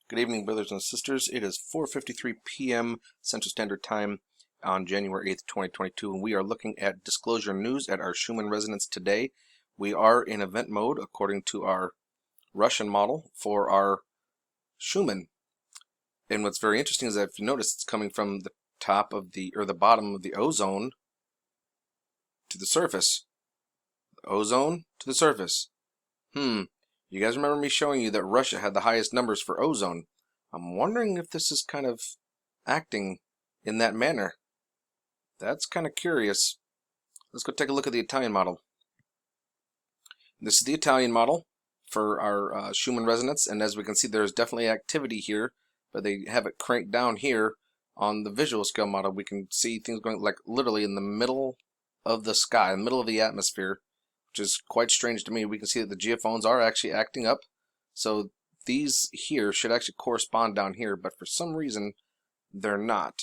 Good evening, brothers and sisters. It is 4:53 p.m. Central Standard Time on January 8th, 2022, and we are looking at disclosure news at our Schumann Resonance today. We are in event mode according to our Russian model for our Schumann. And what's very interesting is that if you notice, it's coming from the top of the bottom of the ozone to the surface. Ozone to the surface. You guys remember me showing you that Russia had the highest numbers for ozone. I'm wondering if this is kind of acting in that manner. That's kind of curious. Let's go take a look at the Italian model. This is the Italian model for our Schumann Resonance, and as we can see, there's definitely activity here, but they have it cranked down here on the visual scale model. We can see things going like literally in the middle of the sky, the middle of the atmosphere, which is quite strange to me. We can see that the geophones are actually acting up. So these here should actually correspond down here, but for some reason they're not.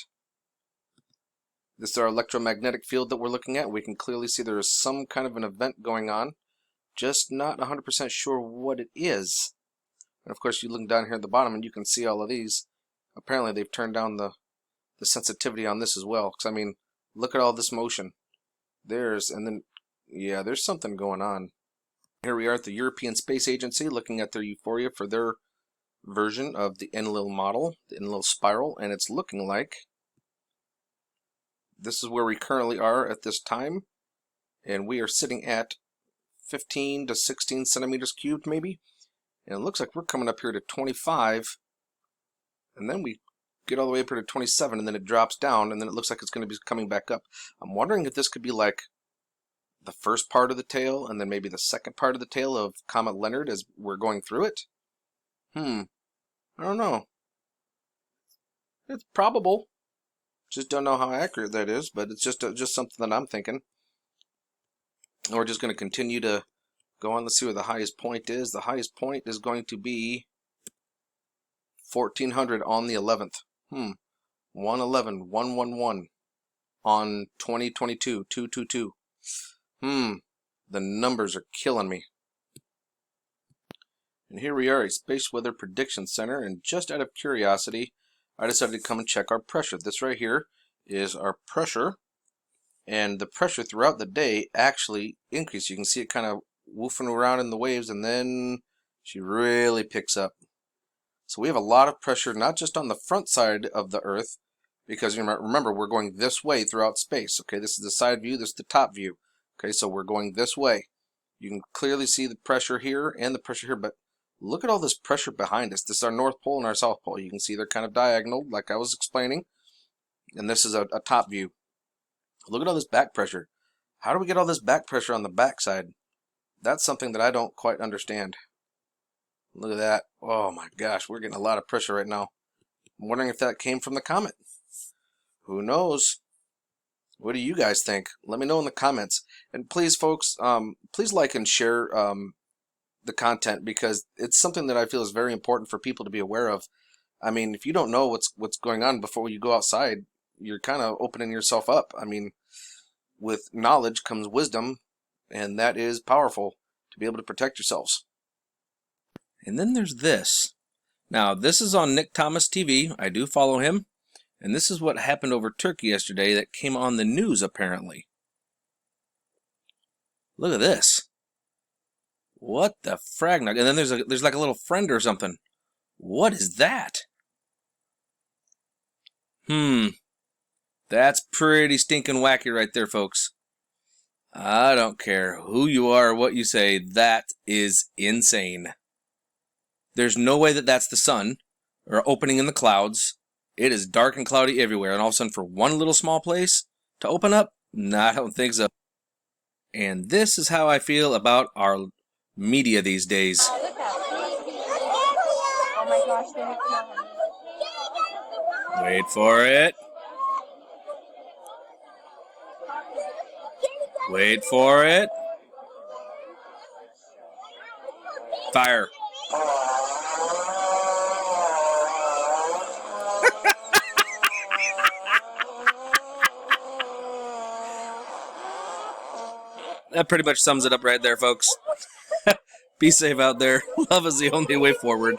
This is our electromagnetic field that we're looking at. We can clearly see there is some kind of an event going on, just not 100% sure what it is. And of course, you look down here at the bottom and you can see all of these. Apparently they've turned down the sensitivity on this as well. Because I mean, look at all this motion. Yeah, there's something going on. Here we are at the European Space Agency looking at their Euphoria for their version of the Enlil model, the Enlil spiral, and it's looking like this is where we currently are at this time, and we are sitting at 15 to 16 centimeters cubed maybe, and it looks like we're coming up here to 25, and then we get all the way up here to 27, and then it drops down, and then it looks like it's going to be coming back up. I'm wondering if this could be like the first part of the tail and then maybe the second part of the tail of Comet Leonard as we're going through it. I don't know. It's probable. Just don't know how accurate that is, but it's just something that I'm thinking. And we're just going to continue to go on. Let's see where the highest point is. The highest point is going to be 1400 on the 11th. 111, 111 on 2022, 222. The numbers are killing me. And here we are at Space Weather Prediction Center, and just out of curiosity, I decided to come and check our pressure. This right here is our pressure, and the pressure throughout the day actually increased. You can see it kind of woofing around in the waves, and then she really picks up. So we have a lot of pressure, not just on the front side of the Earth, because remember, we're going this way throughout space. Okay, this is the side view, this is the top view. Okay, so we're going this way. You can clearly see the pressure here and the pressure here, but look at all this pressure behind us. This is our North Pole and our South Pole. You can see they're kind of diagonal, like I was explaining. And this is a top view. Look at all this back pressure. How do we get all this back pressure on the back side? That's something that I don't quite understand. Look at that. Oh my gosh, we're getting a lot of pressure right now. I'm wondering if that came from the comet. Who knows? What do you guys think? Let me know in the comments. And please, folks, please like and share the content, because it's something that I feel is very important for people to be aware of. I mean, if you don't know what's going on before you go outside, you're kind of opening yourself up. I mean, with knowledge comes wisdom, and that is powerful to be able to protect yourselves. And then there's this. Now, this is on Nick Thomas TV. I do follow him. And this is what happened over Turkey yesterday that came on the news, apparently. Look at this. What the fragna? And then there's like a little friend or something. What is that? That's pretty stinking wacky right there, folks. I don't care who you are or what you say. That is insane. There's no way that that's the sun or opening in the clouds. It is dark and cloudy everywhere, and all of a sudden for one little small place to open up? No, I don't think so. And this is how I feel about our media these days. Oh my gosh, they're killing me. Wait for it. Wait for it. Fire. That pretty much sums it up right there, folks. Be safe out there. Love is the only way forward.